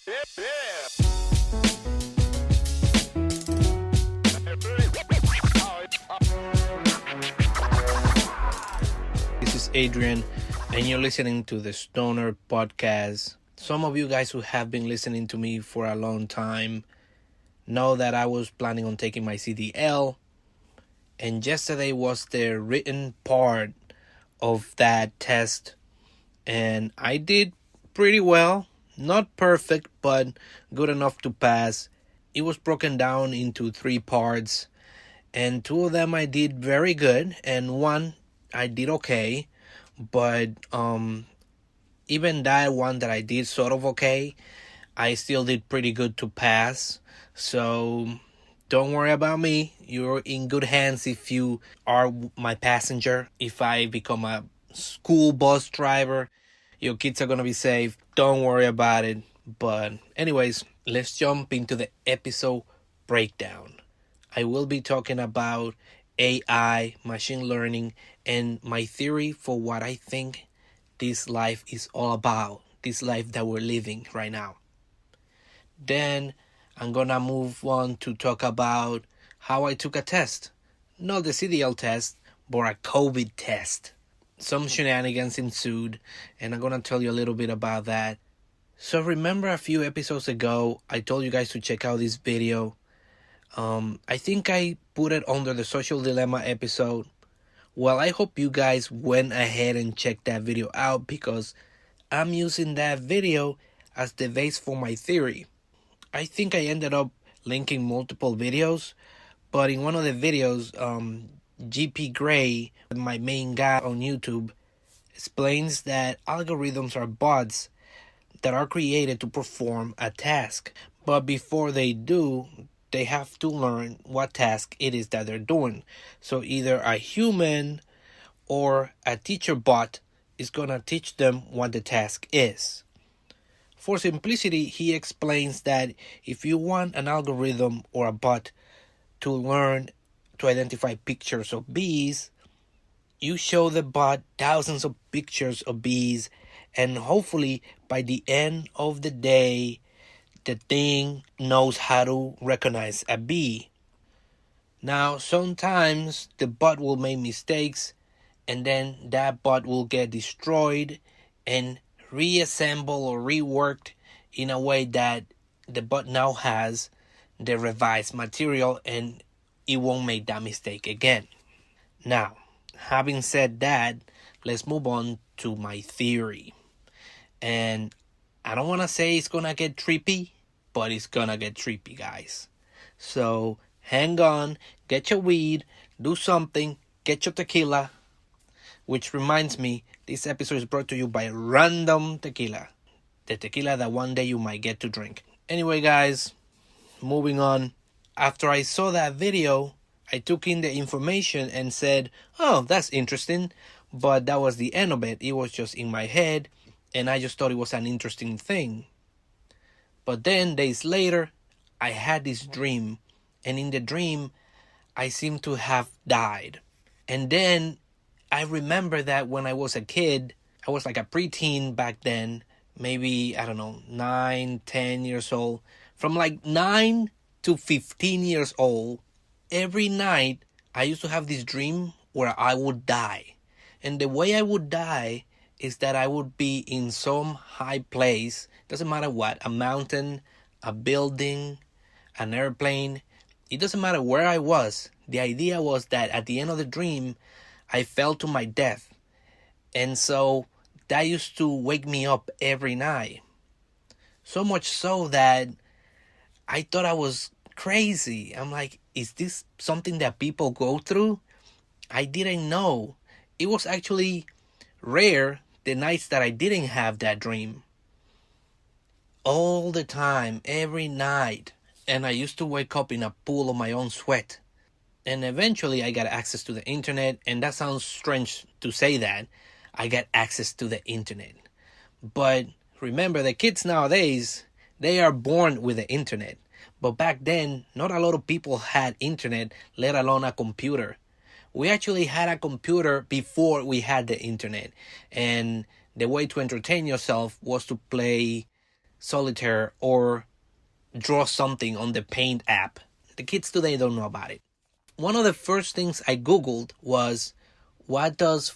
This is Adrian, and you're listening to the Stonerd Podcast. Some of you guys who have been listening to me for a long time know that I was planning on taking my CDL, and yesterday was the written part of that test, and I did pretty well. Not perfect, but good enough to pass. It was broken down into 3 parts, and 2 of them I did very good, and 1 I did okay. But even that one that I did sort of okay, I still did pretty good to pass. So don't worry about me. You're in good hands if you are my passenger. If I become a school bus driver, your kids are going to be safe. Don't worry about it. But anyways, let's jump into the episode breakdown. I will be talking about AI, machine learning, and my theory for what I think this life is all about. This life that we're living right now. Then I'm going to move on to talk about how I took a test. Not the CDL test, but a COVID test. Some shenanigans ensued, and I'm going to tell you a little bit about that. So remember a few episodes ago, I told you guys to check out this video. I think I put it under the social dilemma episode. Well, I hope you guys went ahead and checked that video out, because I'm using that video as the base for my theory. I think I ended up linking multiple videos, but in one of the videos, GP Gray, my main guy on YouTube, explains that algorithms are bots that are created to perform a task. But before they do, they have to learn what task it is that they're doing. So either a human or a teacher bot is going to teach them what the task is. For simplicity, he explains that if you want an algorithm or a bot to learn to identify pictures of bees, you show the bot thousands of pictures of bees, and hopefully by the end of the day, the thing knows how to recognize a bee. Now, sometimes the bot will make mistakes, and then that bot will get destroyed and reassembled or reworked in a way that the bot now has the revised material, and it won't make that mistake again. Now, having said that, let's move on to my theory. And I don't want to say it's going to get trippy, but it's going to get trippy, guys. So hang on, get your weed, do something, get your tequila. Which reminds me, this episode is brought to you by Random Tequila. The tequila that one day you might get to drink. Anyway, guys, moving on. After I saw that video, I took in the information and said, oh, that's interesting. But that was the end of it. It was just in my head, and I just thought it was an interesting thing. But then, days later, I had this dream. And in the dream, I seemed to have died. And then I remember that when I was a kid, I was like a preteen back then. Maybe, 9, 10 years old. From like 9 to 15 years old, every night I used to have this dream where I would die. And the way I would die is that I would be in some high place, doesn't matter what, a mountain, a building, an airplane. It doesn't matter where I was. The idea was that at the end of the dream, I fell to my death. And so that used to wake me up every night. So much so that I thought I was crazy. I'm like, is this something that people go through? I didn't know. It was actually rare the nights that I didn't have that dream. All the time, every night. And I used to wake up in a pool of my own sweat. And eventually I got access to the internet. And that sounds strange to say that. I got access to the internet. But remember, the kids nowadays, they are born with the internet. But back then, not a lot of people had internet, let alone a computer. We actually had a computer before we had the internet. And the way to entertain yourself was to play solitaire or draw something on the Paint app. The kids today don't know about it. One of the first things I Googled was, what does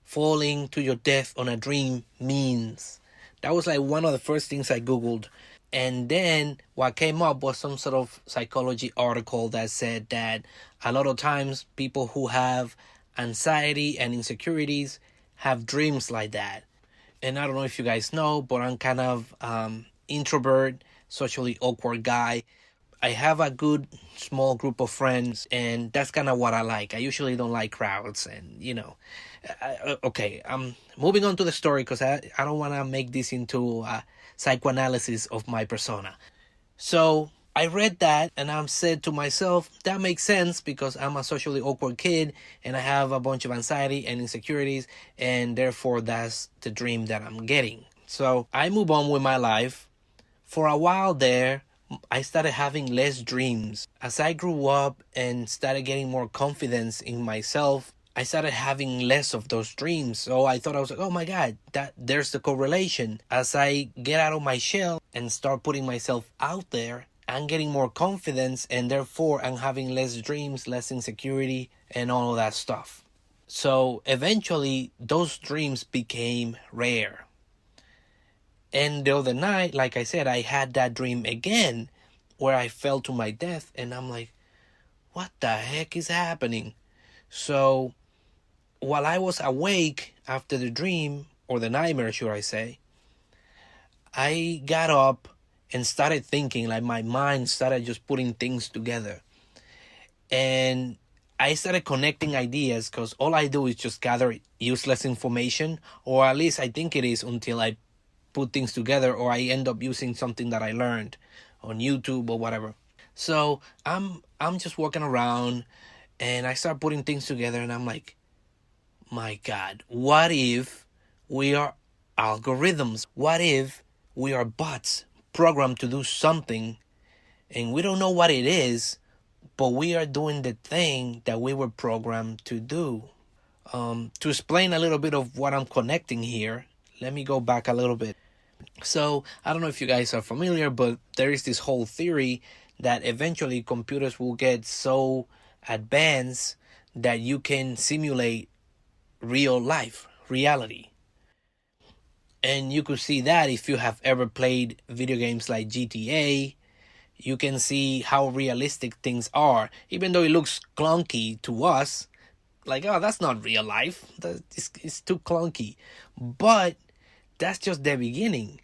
falling to your death on a dream means? That was like one of the first things I Googled. And then what came up was some sort of psychology article that said that a lot of times people who have anxiety and insecurities have dreams like that. And I don't know if you guys know, but I'm kind of introvert, socially awkward guy. I have a good small group of friends, and that's kind of what I like. I usually don't like crowds, and okay, I'm moving on to the story because I don't want to make this into a psychoanalysis of my persona. So I read that, and I'm said to myself, that makes sense because I'm a socially awkward kid, and I have a bunch of anxiety and insecurities, and therefore that's the dream that I'm getting. So I move on with my life. For a while there, I started having less dreams. As I grew up and started getting more confidence in myself, I started having less of those dreams. So I thought, I was like, oh my God, there's the correlation. As I get out of my shell and start putting myself out there, I'm getting more confidence, and therefore I'm having less dreams, less insecurity, and all of that stuff. So eventually those dreams became rare. And the other night, like I said, I had that dream again where I fell to my death, and I'm like, what the heck is happening? So while I was awake after the dream, or the nightmare, should I say, I got up and started thinking, like my mind started just putting things together. And I started connecting ideas because all I do is just gather useless information, or at least I think it is, until I put things together, or I end up using something that I learned on YouTube or whatever. So I'm just walking around and I start putting things together, and I'm like, my God, what if we are algorithms? What if we are bots programmed to do something and we don't know what it is, but we are doing the thing that we were programmed to do? To explain a little bit of what I'm connecting here, let me go back a little bit. So I don't know if you guys are familiar, but there is this whole theory that eventually computers will get so advanced that you can simulate real life, reality. And you could see that if you have ever played video games like GTA. You can see how realistic things are, even though it looks clunky to us. Like, oh, that's not real life. It's too clunky. But that's just the beginning.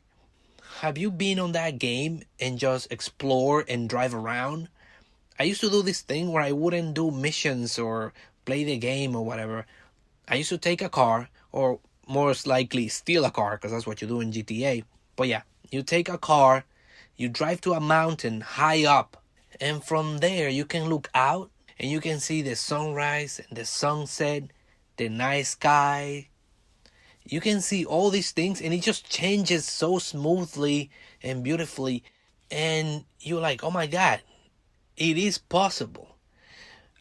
Have you been on that game and just explore and drive around? I used to do this thing where I wouldn't do missions or play the game or whatever. I used to take a car, or most likely steal a car, because that's what you do in GTA. But yeah, you take a car, you drive to a mountain high up, and from there you can look out and you can see the sunrise and the sunset, the night sky. You can see all these things, and it just changes so smoothly and beautifully. And you're like, oh my God, it is possible.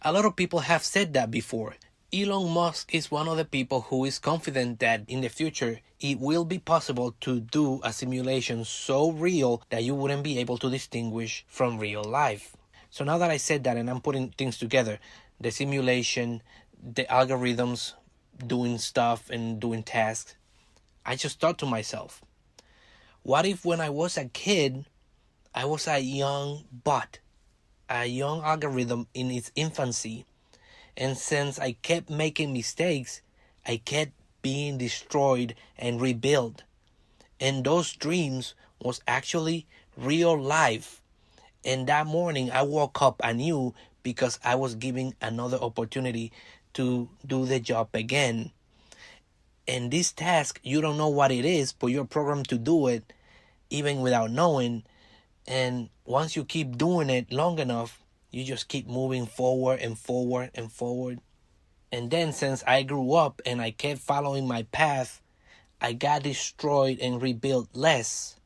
A lot of people have said that before. Elon Musk is one of the people who is confident that in the future it will be possible to do a simulation so real that you wouldn't be able to distinguish from real life. So now that I said that and I'm putting things together, the simulation, the algorithms, doing stuff and doing tasks, I just thought to myself, what if when I was a kid, I was a young bot, a young algorithm in its infancy, and since I kept making mistakes, I kept being destroyed and rebuilt. And those dreams was actually real life. And that morning I woke up anew because I was given another opportunity to do the job again. And this task, you don't know what it is, but you're programmed to do it even without knowing. And once you keep doing it long enough, you just keep moving forward and forward and forward. And then since I grew up and I kept following my path, I got destroyed and rebuilt less.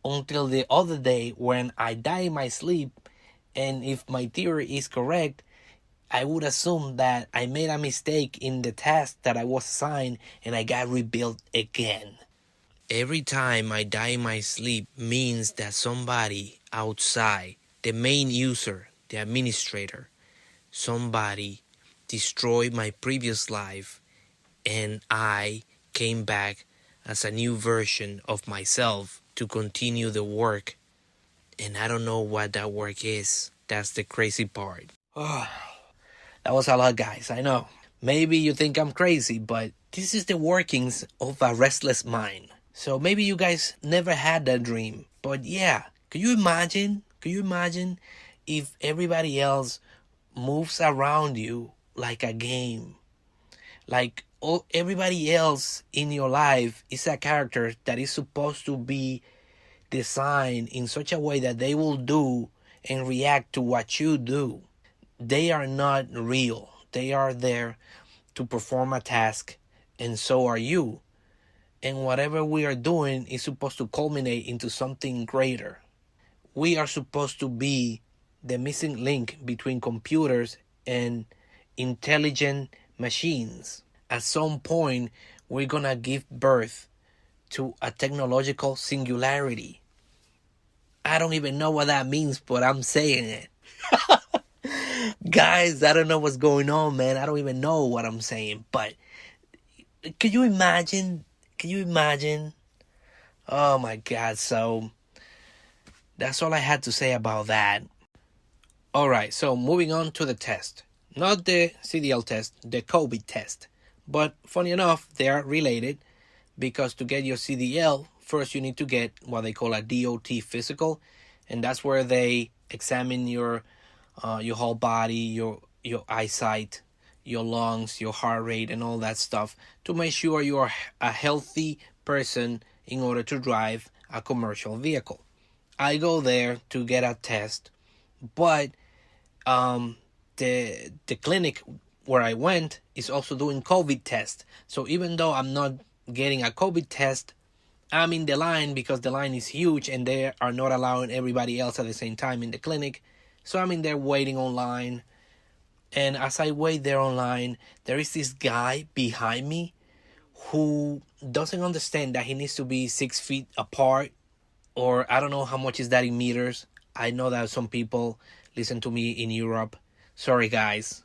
Until the other day when I died in my sleep, and if my theory is correct, I would assume that I made a mistake in the task that I was assigned and I got rebuilt again. Every time I die in my sleep means that somebody outside, the main user, the administrator, somebody destroyed my previous life and I came back as a new version of myself to continue the work. And I don't know what that work is. That's the crazy part. That was a lot, guys. I know. Maybe you think I'm crazy, but this is the workings of a restless mind. So maybe you guys never had that dream. But yeah, could you imagine? Could you imagine if everybody else moves around you like a game? Like everybody else in your life is a character that is supposed to be designed in such a way that they will do and react to what you do. They are not real. They are there to perform a task, and so are you. And whatever we are doing is supposed to culminate into something greater. We are supposed to be the missing link between computers and intelligent machines. At some point, we're gonna give birth to a technological singularity. I don't even know what that means, but I'm saying it. Guys, I don't know what's going on, man. I don't even know what I'm saying. But could you imagine? Can you imagine? Oh my God. So that's all I had to say about that. Alright, so moving on to the test. Not the CDL test, the COVID test. But funny enough, they are related because to get your CDL, first you need to get what they call a DOT physical. And that's where they examine your whole body, your eyesight, your lungs, your heart rate, and all that stuff to make sure you are a healthy person in order to drive a commercial vehicle. I go there to get a test, but the clinic where I went is also doing COVID test. So even though I'm not getting a COVID test, I'm in the line because the line is huge and they are not allowing everybody else at the same time in the clinic. So I'm in there waiting online. And as I wait there online, there is this guy behind me who doesn't understand that he needs to be 6 feet apart, or I don't know how much is that in meters. I know that some people listen to me in Europe. Sorry, guys.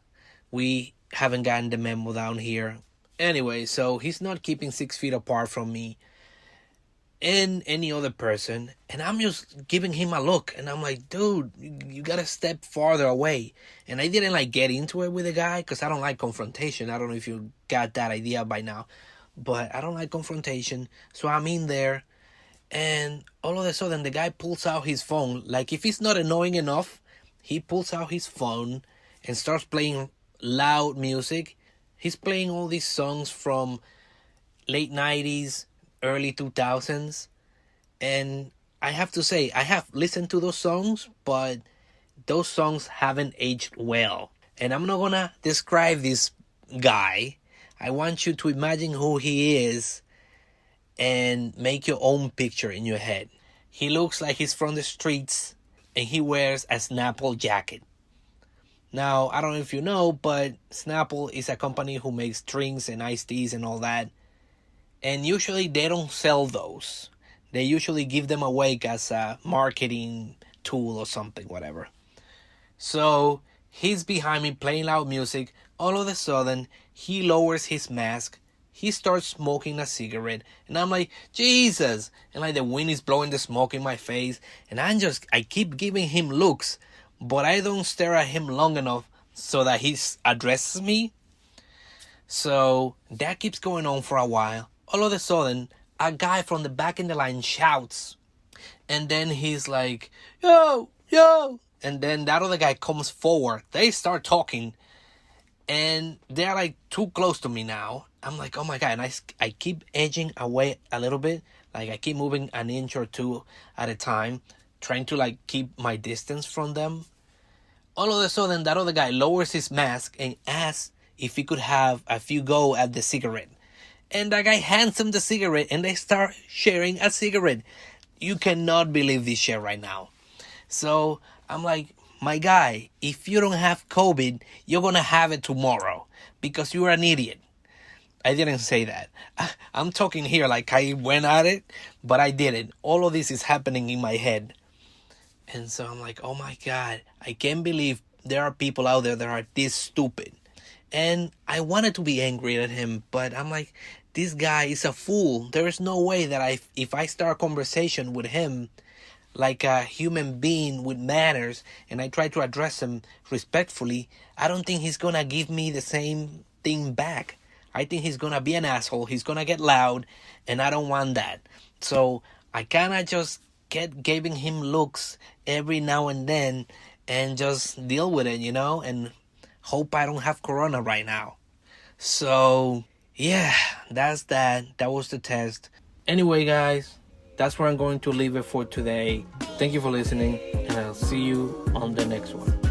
We haven't gotten the memo down here. Anyway, so he's not keeping 6 feet apart from me and any other person. And I'm just giving him a look. And I'm like, dude, you got to step farther away. And I didn't get into it with the guy because I don't like confrontation. I don't know if you got that idea by now. But I don't like confrontation. So I'm in there. And all of a sudden, the guy pulls out his phone. Like, if he's not annoying enough, he pulls out his phone and starts playing loud music. He's playing all these songs from late 90s, early 2000s. And I have to say, I have listened to those songs, but those songs haven't aged well. And I'm not going to describe this guy. I want you to imagine who he is and make your own picture in your head. He looks like he's from the streets and he wears a Snapple jacket. Now, I don't know if you know, but Snapple is a company who makes drinks and iced teas and all that. And usually they don't sell those. They usually give them away as a marketing tool or something, whatever. So he's behind me playing loud music. All of a sudden, he lowers his mask. He starts smoking a cigarette. And I'm like, Jesus. And the wind is blowing the smoke in my face. And I keep giving him looks. But I don't stare at him long enough so that he addresses me. So that keeps going on for a while. All of a sudden, a guy from the back in the line shouts. And then he's like, yo, yo. And then that other guy comes forward. They start talking. And they're too close to me now. I'm like, oh my God. And I keep edging away a little bit. I keep moving an inch or two at a time, trying to keep my distance from them. All of a sudden, that other guy lowers his mask and asks if he could have a few go at the cigarette. And that guy hands him the cigarette and they start sharing a cigarette. You cannot believe this shit right now. So I'm like, my guy, if you don't have COVID, you're going to have it tomorrow because you're an idiot. I didn't say that. I'm talking here like I went at it, but I didn't. All of this is happening in my head. And so I'm like, oh my God, I can't believe there are people out there that are this stupid. And I wanted to be angry at him, but I'm like, this guy is a fool. There is no way that if I start a conversation with him like a human being with manners and I try to address him respectfully, I don't think he's gonna give me the same thing back. I think he's gonna be an asshole. He's gonna get loud, and I don't want that. So I kinda just kept giving him looks every now and then and just deal with it, and hope I don't have corona right now. So yeah, that's that. That was the test. Anyway, guys, that's where I'm going to leave it for today. Thank you for listening, and I'll see you on the next one.